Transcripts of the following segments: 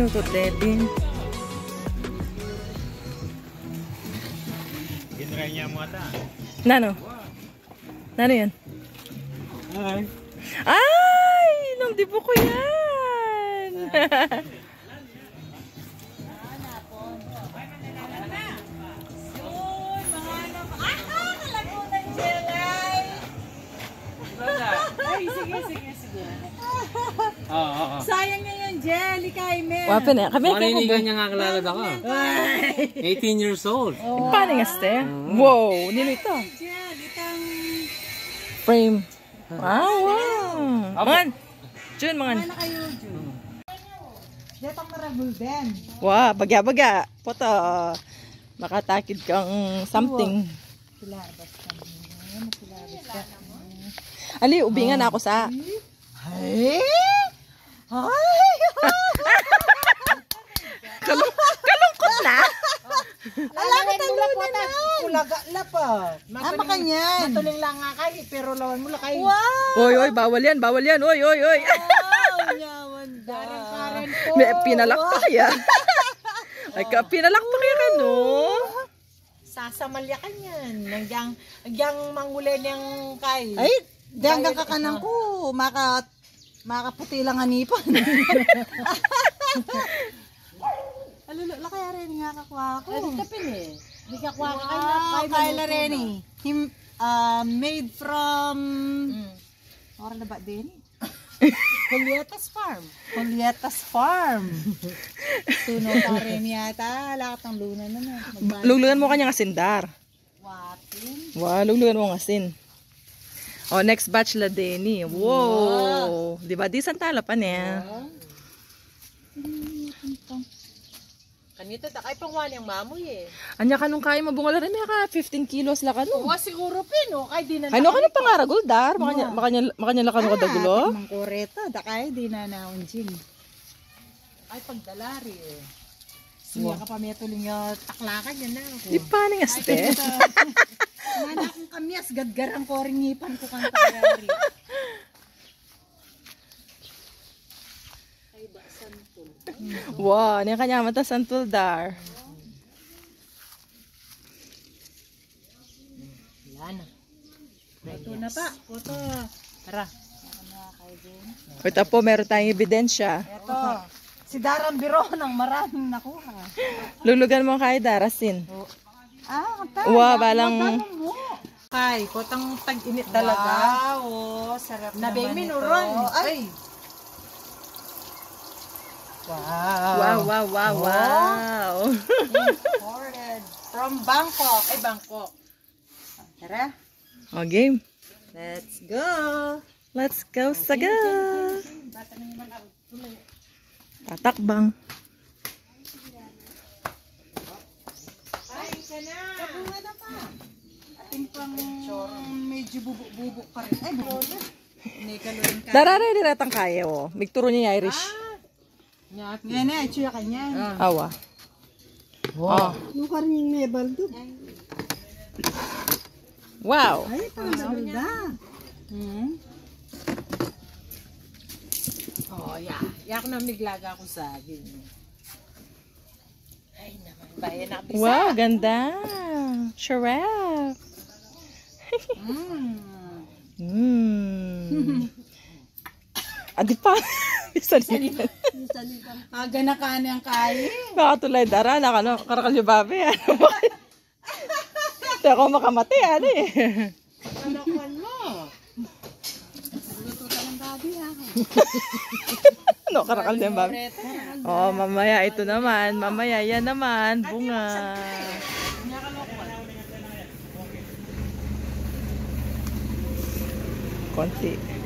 to Devin. Ginray niya mo ata. Nano? Nano yan? Ay. Ay! Nung dibo ko yan! Ay, sige. Oo. Sayang nga yung jelly kay Mel. Wapin eh. Kami Maninigan niya nga kalala ako. 18 years old. Paano nga ste? Wow! Nilo ito. Jelly itang... Frame. Wow! Mangan! Jun, mangan. Ano kayo, Jun? Detang marabul din. Wow! Bagya-bagya. Poto. Makatakid kang something. Pilabas ka. Pilabas ka. Ali, ubingan ako sa... Ay! Kalungkot na! Alam mo tayo na. Kulaga na pa. Ama ka niyan. Matuling lang nga kayo, pero lawan mo lang kayo. Wow! Oy, bawal yan. Oy. Wow! Yaman Karen po. May pinalakpak yan. Ay ka, pinalakpak yan, no? Sasamalya ka niyan. Nagyang mangulay niyang kay. Ay, hanggang kakanang ko, makaputi lang anipan. Alula, kaya rin nga kakuha ko. Ay, tapin eh. Hindi ka kuha ka Kayla Reni. Made from... Oras na ba din? Kulyetas Farm. Kulyetas Farm. Tuno pa rin yata. Lakat ng luna na na. Lulugan mo kanyang asindar. Watin. Wow, lulugan mo ang asin. Oh, next batch la Denny. Wow. Di ba? Di santala pa niya. Kanito, takay pang wani ang mamoy eh. Anya ka nung kaya mabungala rin ka 15 kilos la ka no. Uwa siguro pino, kay di na Ano ka nung pangaragol dar? Makanya la ka nung kadagulo? Mangkoreta. Dakay, di na naunjing. Ay, pagdalari eh. Siya ka pa may tuling yung taklakan yan na ako. Di pa ning aste. Mana akong kamyas, gadgar ang koringipan ko kang tagarari. Wow, niya kanya mata santul dar. Wala na. Ito na pa. Ito. Tara. Ito po, meron tayong ebidensya. Ito. Si Daran Biro ng maraming nakuha. Lulugan mo kay Darasin. Wow, balang... Kay, kotang tag-init talaga. Wow, sarap Nabe naman minuron. ito. Ay! Wow. Wow. Imported from Bangkok. Ay, Bangkok. Tara. O, game. Let's go. Let's go, saga. Tatakbang. Ay, isa na. Kapunga na pa. Ating pang medyo bubuk-bubuk pa rin. Ay, bubuk na. Nikaluin ka. Dararay diratang kaya, oh. Migturo niya Irish. Ngayon na, itsura ka niyan. Awa. Wow. Luka rin yung nebal doon. Wow. Ay, parang naganda. Oh, yeah. Yak na miglaga ako sa akin. Ay, naman. Bayan na bisa. Wow, ganda. Sharap. Adi pa. Salitan. Aga na ka niyang kain. Nakatulay dara. Karakal yung babi. Hindi ako makamati. Ano eh. Alakuan mo. Ano, karakal yung babi. Oh, mamaya ito naman. Mamaya yan naman. Bunga. Konti.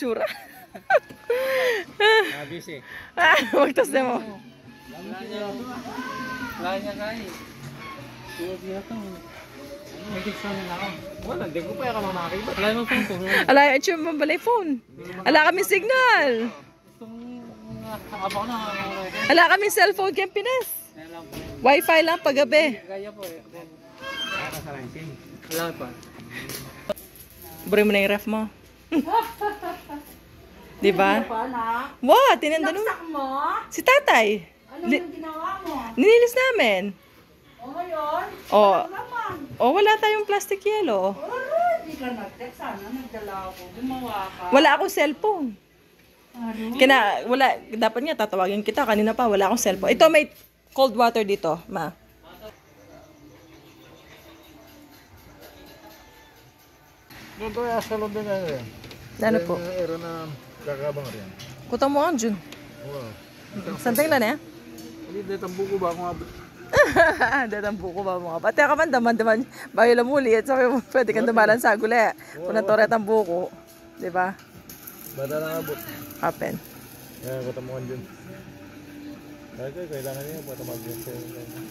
tsura. Busy. Magtas na mo. Wala niya kaya. Siya ito. May text namin ako. Wala, hindi ko pa yung kamakakita. Wala yung phone. Ala, ito yung balay phone. Ala kami signal. Abang na. Ala kami cellphone kaya Pinas. Wi-Fi lang paggabi. Kaya po eh. Para sa ranking. Wala pa. Buri mo na yung ref mo. Diba? Wow, tinanda nun. Si tatay. Ano yung ginawa mo? Ninilis namin. O ngayon? Oh, Naman. wala tayong plastic yellow. Hindi ka nag-text. Sana nagdala ako. Gumawa ka. Wala akong cellphone. Dapat nga tatawagin kita. Kanina pa, wala akong cellphone. Ito, may cold water dito, ma. Doon tayo sa London na rin. Ano po? Ero na kakabang rin. Kutang mo ang Jun. Wow. Santay lang eh. Hindi, dito ang buko ba akong abot? Datang buko ba mga pati ka man daman bayo lang muli at sabi mo pwede kang dumalan sa guli kung natoret ang buko, di ba? Bata lang abot. Happen. Kaya katamuhan dyan. Kailangan niya patamag dyan.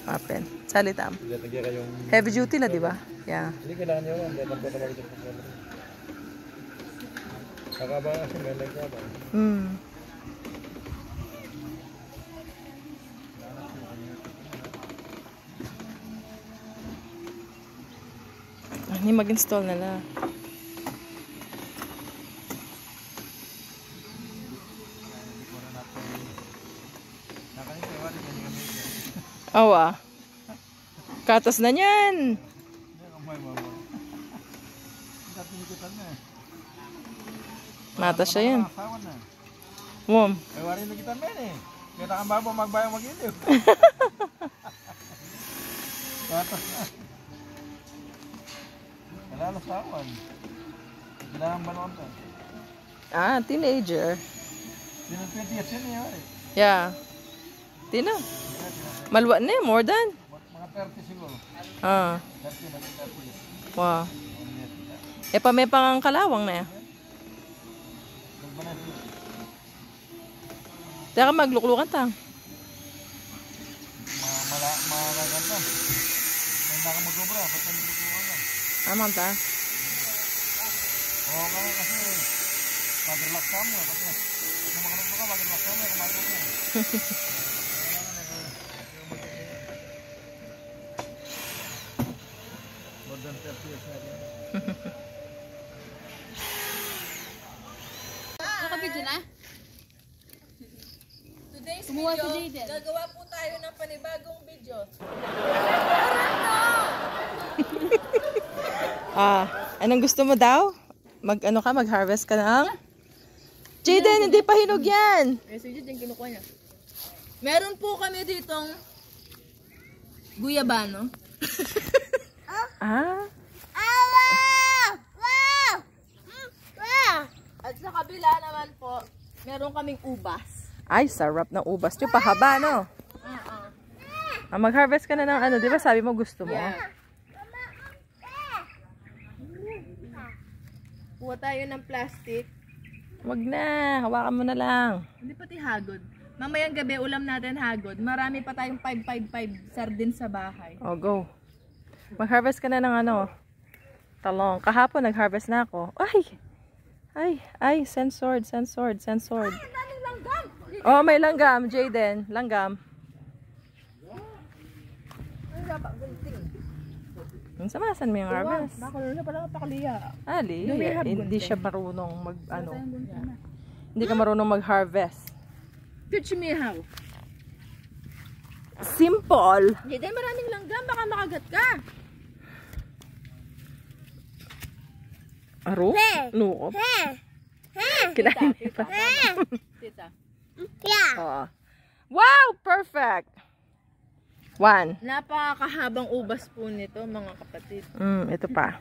Happen. Salitam. Nagya kayong... Heavy duty la, di ba? Yeah. Hindi kailangan niya lang. Patamag dyan. Kakabang kasi may nagkabang. Hindi mag-install na lang. Awa. Katas na niyan. Mata siya yan. Mom. May warin na kita men eh. Kaya nakambaba magbayang mag-iliw. Wala na sawan. Kailangan ba noon to? Teenager. Sino 20 years yun eh. Yeah. Tina. Malwa na eh, more than. Mga 30 siguro. 30 maging 30 years. Wow. Pa may pang kalawang na eh. Teka magluklukan tang. Malaganta. May nakamagobra. Ba't nalulukuhan lang? Amang ta. Oo nga kasi mag-relax ka mo. Pati makalap mo ka, mag-relax ka mo. Kumagal ka. More than 30 years na rin. Nakabidyo na? Today's Kumuha si Jaden. gagawa po tayo ng panibagong video. Anong gusto mo daw? Mag-harvest ka ng? Jaden, hindi pa hinog yan. Si Jaden kinukuha niya. Meron po kami ditong guyabano. At sa kabila naman po, meron kaming ubas. Ay, sarap ng ubas. Yung pahaba, no? Mag-harvest ka na ng ano, di ba sabi mo gusto mo? Yeah. Kuha tayo ng plastic. Wag na, hawakan mo na lang. Hindi pati hagod. Mamayang gabi, ulam natin hagod. Marami pa tayong 555 sardines sa bahay. Oh, go. Mag-harvest ka na ng ano, talong. Kahapon, nag-harvest na ako. Ay, send sword. Oh, may langgam, Jaden. Langgam. Samasan mo yung harvest. Nakulo na pala pakaliya. Ali, hindi siya marunong hindi ka marunong mag-harvest. Teach me how. Simple. Jaden, maraming langgam. Baka makagat ka. Aro? Lukop? Kinain niya pa. Tita. Oo. Wow! Perfect! 1. Napakahabang ubas po nito, mga kapatid. Ito pa.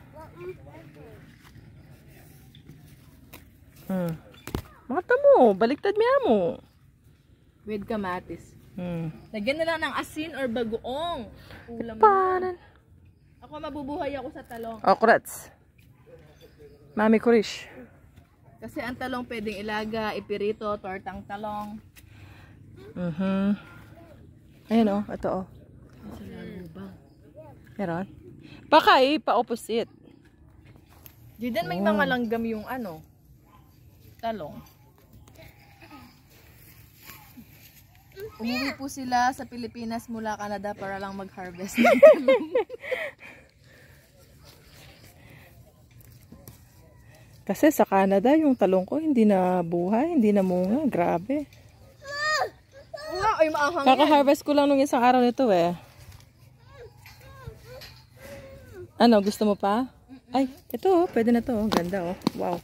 Mata mo, baliktad mo. With kamatis. Lagyan na lang ng asin or bagoong. Ulam mo. Panan. Ako mabubuhay ako sa talong. Okrats. Mami Kurish. Kasi ang talong pwedeng ilaga, ipirito, tortang talong. Ayan o, ito o. Meron? Baka pa-opposite. Diyan may mga langgam yung ano, talong. Umuwi po sila sa Pilipinas mula Canada para lang mag-harvest ng talong. Kasi sa Canada, yung talong ko hindi na buhay, hindi na munga. Grabe. Ay, maahang yan. Kaka-harvest ko lang nung isang araw nito eh. Ano, gusto mo pa? Ay, ito oh, pwede na to. Oh. Ganda oh. Wow.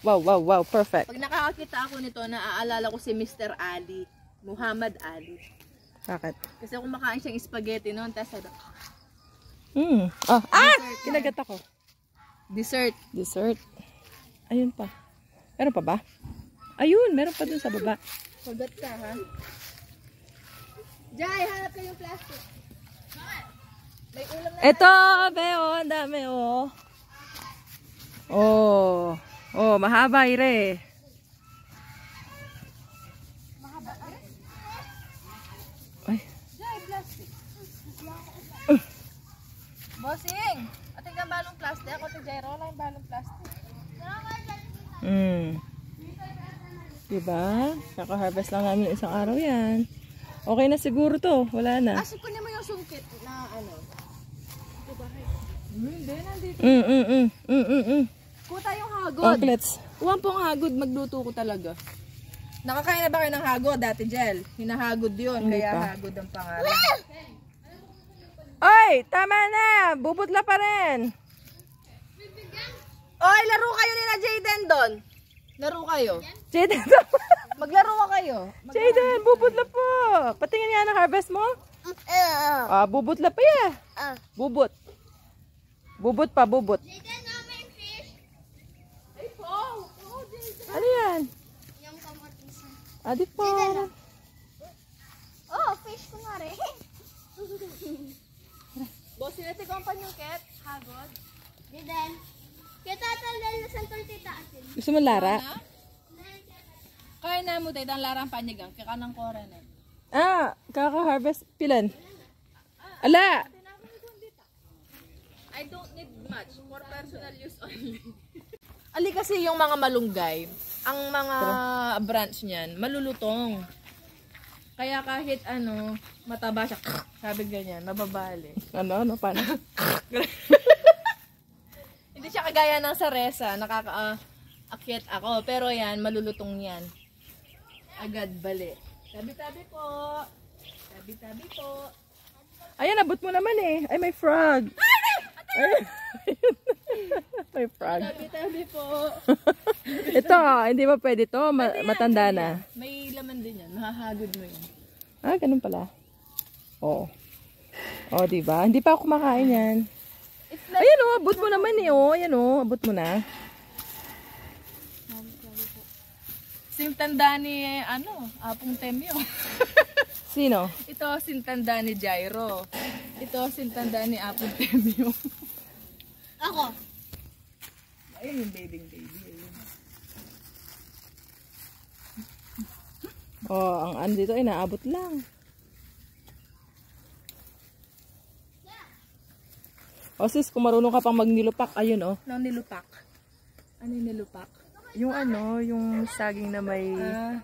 Wow, wow, wow. Perfect. Pag nakakakita ako nito, naaalala ko si Mr. Ali. Muhammad Ali. Bakit? Kasi kumakain siyang spaghetti noon. Tapos Kinagat ako. dessert. Dessert. Ayun pa. Meron pa ba? Ayun, meron pa dun sa baba. Forgot ka, ha? Jai, hanap ka yung plastic. May ulam na. Ito, beo, ang dami oh. Oh, mahaba ire. Ay. Jai, plastic. Bossing! Ating ka balong plastic. Ako si Jairo lang yung balong plastic. Diba? Kaka-harvest lang namin isang araw yan. Okay na siguro to. Wala na. Kasi kunin mo yung sungkit na ano. Hindi, nandito. Kuta yung hagod. Chocolates. Uwan pong hagod, magluto ko talaga. Nakakain na ba kayo ng hagod, Dati Jel? Hinahagod yun, Hindi kaya pa. hagod ang pangalan. Oy! Tama na! Bubutla pa rin! Oy, laro kayo nila Jayden doon. Laro kayo. Jaden, Maglaro ka kayo. Jaden, bubutla po! Patingin nga ng harvest mo? Bubutla pa ya. Bubut. Bubut pa, bubut. Ano yan? Yung kamatis. Adi po. Oh, fish ko nga rin. Boss, sinatigaw pa yung ket. Hagod. Didan. Kita taldal na santol tita atin. Gusto mo Lara? Kaya na mo tayo, ang larang panigang. Kaya kanang kora na. Kaka-harvest. Pilan? Ala! I don't need much. For personal use only. Ali kasi yung mga malunggay, ang mga branch niyan, malulutong. Kaya kahit ano, mataba siya, sabi ganyan, mababali. Ano? Paano? Hindi siya kagaya ng saresa, nakaka-akyat ako. Pero yan, malulutong yan. Agad bali. Tabi-tabi po. Tabi-tabi po. Ayan, abot mo naman eh. Ay, may frog. Ay, may frog. Tabi-tabi po. Ito, hindi ba pwede to? Matanda na. May laman din yan. Mahahagod mo yun. Ganun pala. Oo. Diba? Hindi pa ako kumakain yan. Ayan o, abot mo naman eh. Ayan o, abot mo na. Sintanda ni, Apong Temyo. Sino? Ito, sintanda ni Jairo. Ito, sintanda ni Apong Temyo. Ako. Ayun yung baby. Ang ano dito ay naabot lang. Sis, kung marunong ka pang magnilupak, ayun o. Nang nilupak. Ano yung nilupak? Yung yung saging na may...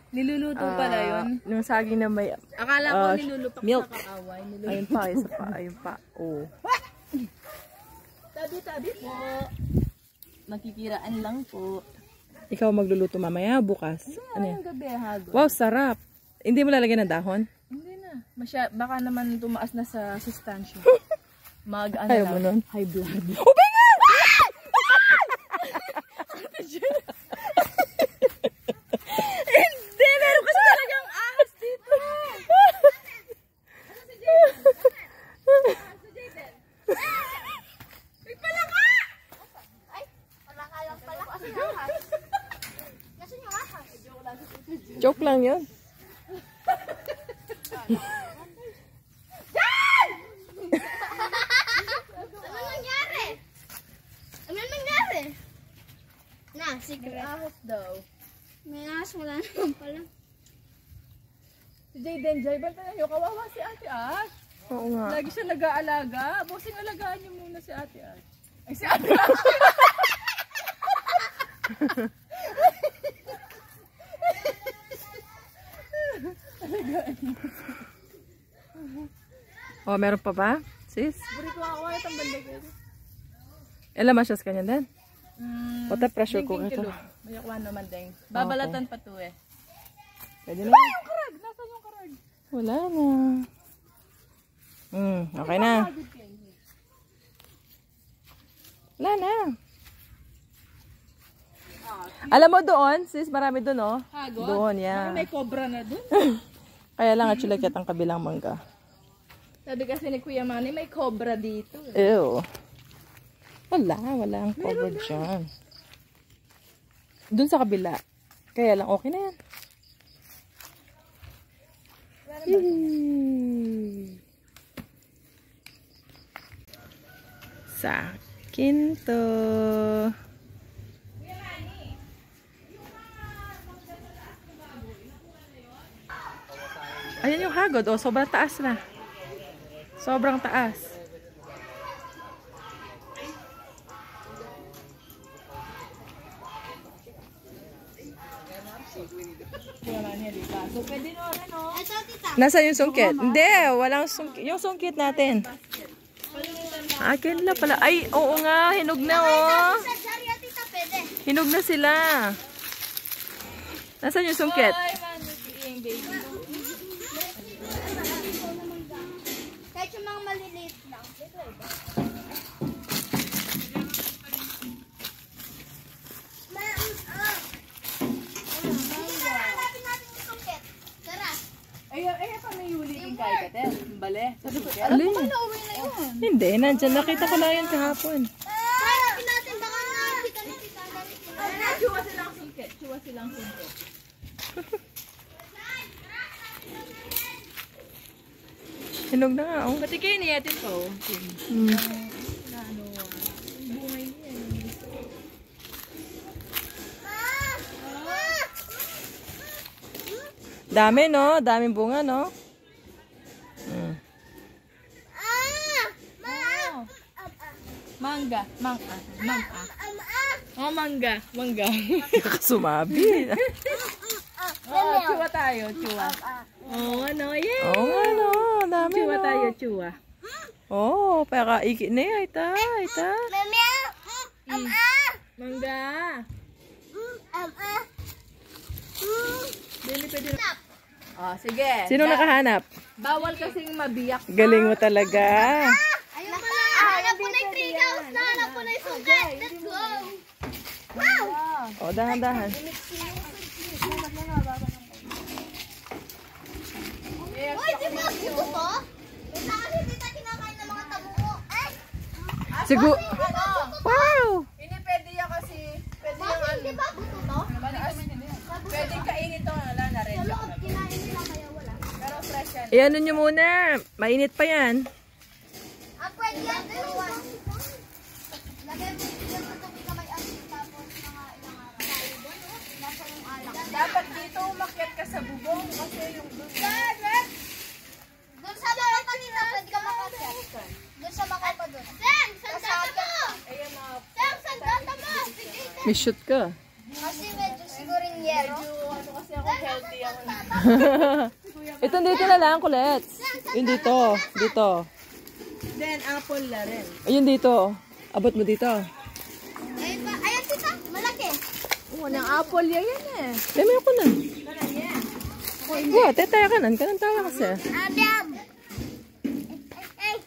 Niluluto pala yun. Yung saging na may... Akala ko nilulupak milk. sa kaaway. Ayun pa, isa pa, ayun pa. Oh. Tabi-tabi po. Makikiraan lang po. Ikaw magluluto mamaya, bukas. Ano yan? Ngayong gabi, hagod. Wow, sarap. Hindi mo lalagyan ng dahon? Hindi na. Baka naman tumaas na sa sustansya. Ayaw mo nun? High blood. Hindi, meron kasi talagang ahas dito. May palaka! Ay, wala ka lang pala kasi ahas. Kasi yung ahas. Joke lang yun. Ano nangyari? Ano nangyari? Na, secret. Ahas daw. May ahas, wala naman pala. Si Jayden, Jayden tayo nyo, kawawa si Ate Ash. Oo nga. Lagi siya nag-aalaga. Bossing, alagaan niyo muna si Ate Ash. Ay, si Ate Ash. Oh, meron pa ba? Sis? Buri ko ako ay tambandag. Ilan masyas kanya din? Water pressure ko ito. Mayakwan naman din. Babalatan pa to eh. Pwede na. Yung karag! Nasaan yung karag? Wala na. Okay na. Wala na. Alam mo doon, sis, marami doon, oh. Hagod? Doon, yeah. May cobra na dun. Kaya lang, at chulakit ang kabilang mangga. Sabi kasi ni Kuya Manny, may cobra dito. Ew. Wala ang cover dyan. Doon sa kabila. Kaya lang, okay na yan. Sa akin to. Ayan yung hagod. Oh, sobrang taas na. Sobrang taas. So, pwede na rin, no? Ito, tita. Nasa yung sungkit? Hindi, walang sungkit. Yung sungkit natin. Akin lang pala. Ay, oo nga. Hinog na, oh. Sa Jaria, tita, pwede. Hinog na sila. Nasaan yung sungkit? Ay, Manny, baby. Kahit yung mga maliliit lang. Hanapin natin yung sungkit. Tara. Ay, pa may huli din kay Katel. Bale. Sabi ko, Alin? Nauwi na yun. Hindi, nandyan. Nakita ko lang yan kahapon. Hanapin natin baka nakita ni tita. Chuwa silang sungkit. Chuwa silang sungkit. Hinog na nga, oh. Pati kayo niyatin ko. Dami, no? Daming bunga, no? Mangga. Mangga. Oh, mangga. Mangga. Sumabi. Oh, chuwa tayo. Chuwa. Oh, ano? Yay! Oo nga, no? Dami, Chuwa no? tayo. Chuwa. Oh, para iki na yan. Ita. Mangga. Dili pwede na. Oh, sige. Sino nakahanap? Bawal kasing mabiyak. Galing mo talaga. Ayun pala. Hanap ko na yung treehouse. Hanap ko na yung sugat. Let's go. Wow! Oh, dahan-dahan. Uy, di ba gusto to? Basta kasi tita kinakain ng mga tabuko. Ay! Siguro. Ano? Wow! Hindi pwede yan kasi. Pwede yung Bakit di ba gusto to? Pwede kainin to. Wala na rin. Sa loob, kinain nila kaya wala. Pero fresh yan. Iano nyo muna. Mainit pa yan. Pwede yan. Lagay mo yung tubig na may asin tapos mga ilang araw. Nasa yung alak. Dapat dito umakyat ka sa bubong kasi yung doon. Doon sa mga kanina, pwede ka makakyat. Doon sa makapa doon. Sen! Sandata mo! Ayan na. Sen! Sandata mo! May shoot ka. Kasi medyo siguro yung yero. Ano kasi ako healthy ako. Ito dito na lang, kulit. Yun dito. Dito. Then apple na rin. Ayun dito. Abot mo dito. Ayan tita, malaki. Oo, ng apple yan eh. Dami ako na. Wow, tetaya ka nan. Kanang tawa kasi. Adam! Ay!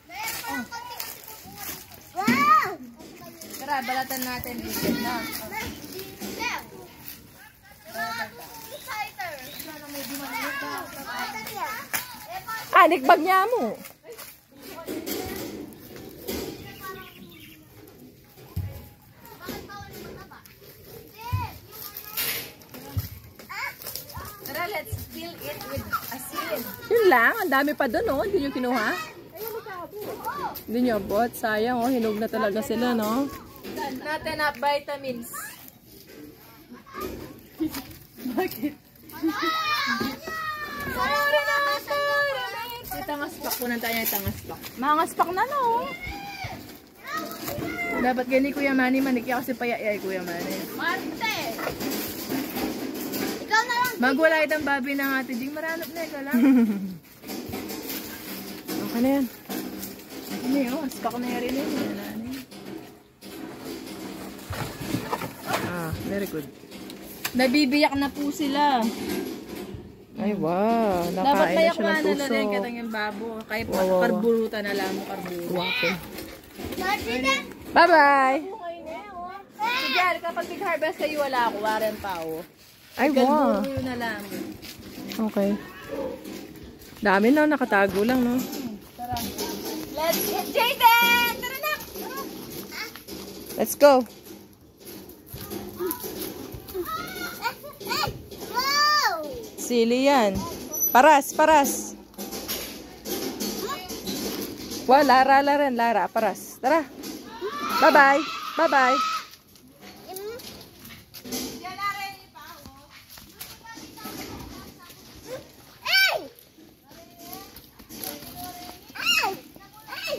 Meron pa lang konti kasi bunga dito. Wow! Tara, balatan natin dito na. Nikbag niya mo. Tara, let's fill it with asin. Yun lang. Ang dami pa doon, oh. Hindi nyo kinuha? Hindi nyo abot. Sayang, oh. Hinog na talaga sila, no? Not enough vitamins. Bakit? Tangaspak. Kunan tayo yung tangaspak. Mangaspak na, no? Dapat gani Kuya Manny, manikya kasi payayay Kuya Manny. Marte! Ikaw na lang. Magwala itang babi ng ate Jing. Maranap na ikaw lang. Okay na yan. Ano yun? Aspak na yan rin yun. Ah, very good. Nabibiyak na po sila. Ay, wow. Dapat Nakain na siya mayak ng na puso. rin katang yung babo. Kaya Wow. karburutan na lang mo karburo. Wapo. Marte! Bye-bye! Sige, kapag big-harvest kayo, wala ako. Waren pa ako. Ay, wow. Karburo na lang. Okay. Dami na, nakatago lang, no? Let's get Jaden! Tara na! Let's go. Wow! Sili yan. Paras, paras. Wow, Lara rin, Lara, paras. Tara. Bye-bye. Bye-bye. Ay! Ay! Ay!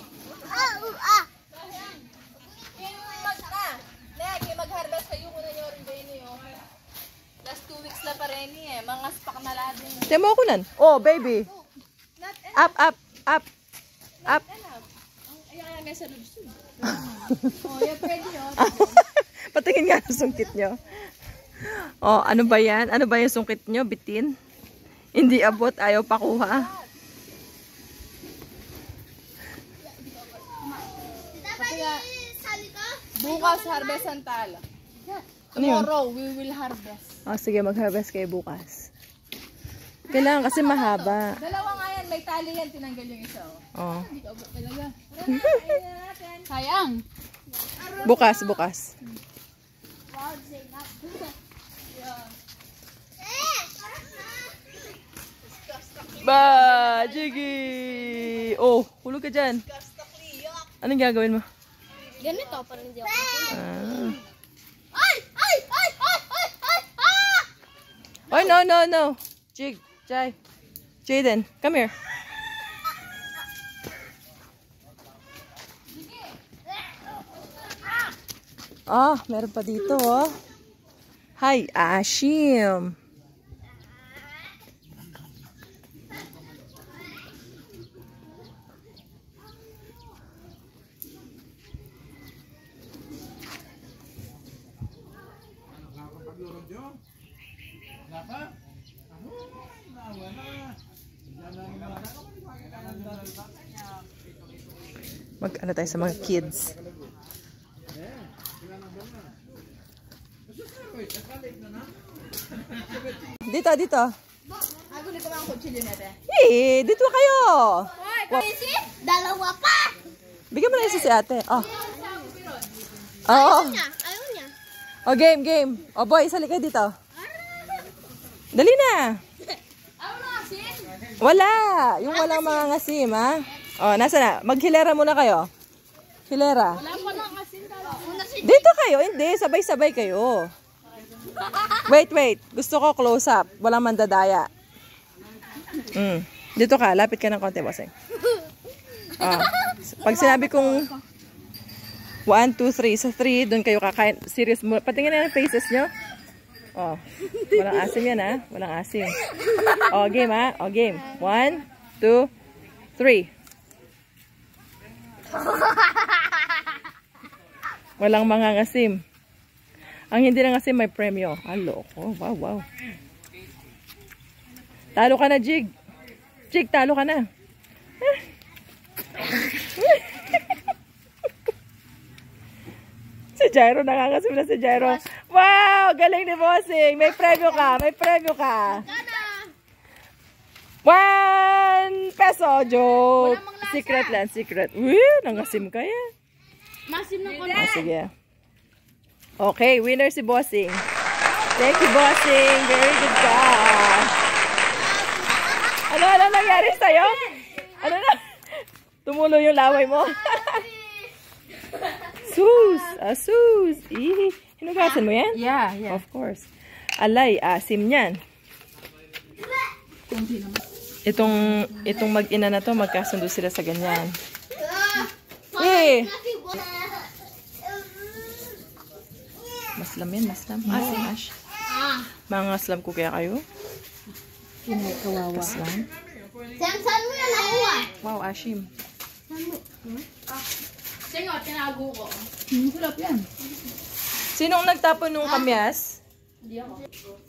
Mag-harvest kayo muna nyo rin din yun. Last 2 weeks na pa rin eh. Mga spak na lahat din. Tiyan mo ako nan. Oh, baby. Up, up, up. Up. Ayan, may sa lubs. Oh, yan pwede yun. Patingin nga ang sungkit nyo. Oh, ano ba yan? Ano ba yung sungkit nyo? Bitin? Hindi abot, ayaw pakuha. Bukas harvest ang tala. Ano yun? Tomorrow, we will harvest. Oh, sige, mag-harvest kayo bukas. Kailangan kasi mahaba. Dalawa nga yan, may tali yan, tinanggal yung isa. Oh. Hindi ka abot talaga. Sayang. Bukas, bukas. Ba, Jiggy! Oh, hulog ka dyan. Anong gagawin mo? Ganito, parang hindi ako. Ah. Ay! Ay! Ay! Ay! Ay! Ay! Ah! Oh, no, no, no. Jig, Jai. Jaden, come here. Ah, meron pa dito, oh. Hi, Ashim. Mag-ano tayo sa mga kids. Dito, dito. Ako dito mga kutsilyo natin. Eh, dito kayo. Ay, crazy? Dalawa pa! Bigyan mo na isa si ate. Oh. Oo. Ayaw niya. Oh, game, game. Oh, boy, isali kayo dito. Dali na. Wala. Yung walang mga ngasim, ha? Oh, nasa na? Maghilera muna kayo. Hilera. Dito kayo. Hindi, sabay-sabay kayo. Wait, wait. Gusto ko close up. Walang mandadaya. Dito ka. Lapit ka ng konti, bossing. Oh. Pag sinabi kong 1, 2, 3. Sa 3, doon kayo kakain. Serious mo. Patingin na yung faces nyo. Oh. Walang asim yan, ha? Walang asim. Oh, game, ha? Oh, game. 1, 2, 3. Walang mga ngasim. Ang hindi na ngasim may premyo. Alo ko. Wow, wow. Talo ka na, Jig. Jig, talo ka na. Si Jairo, nangangasim na si Jairo. Wow! Galing ni Bossing. May premyo ka. May premyo ka. 1 peso. Joke. Secret lang. Secret. Uy, nangasim ka yan. Masim na ko Oh, sige. Okay, winner si Bossing. Thank you, Bossing. Very good ka. Ano nangyari sa'yo? Ano na? Tumulo yung laway mo. Asus! Asus! Hinugasan mo yan? Yeah, yeah. Of course. Alay, asim yan. Itong mag-ina na to, magkasundo sila sa ganyan. Eh! Maslam yan, maslam. Asim, ash. Mga slam ko kaya kayo? Maslam. Saan mo yan nakuha? Wow, ashim. Singot, tinago ko. Sinong nagtapon nung kamyas?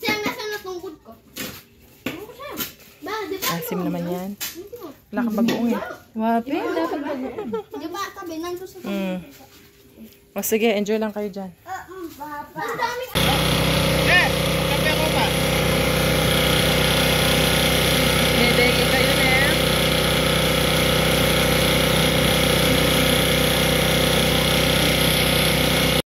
Saan nasa natungkod ko? Ba, di ba? Asim naman yan. Wala kang bagoong eh. Wapi, dapat bagoong. Di ba, sabi, nandun sa O sige, enjoy lang kayo dyan. Papa.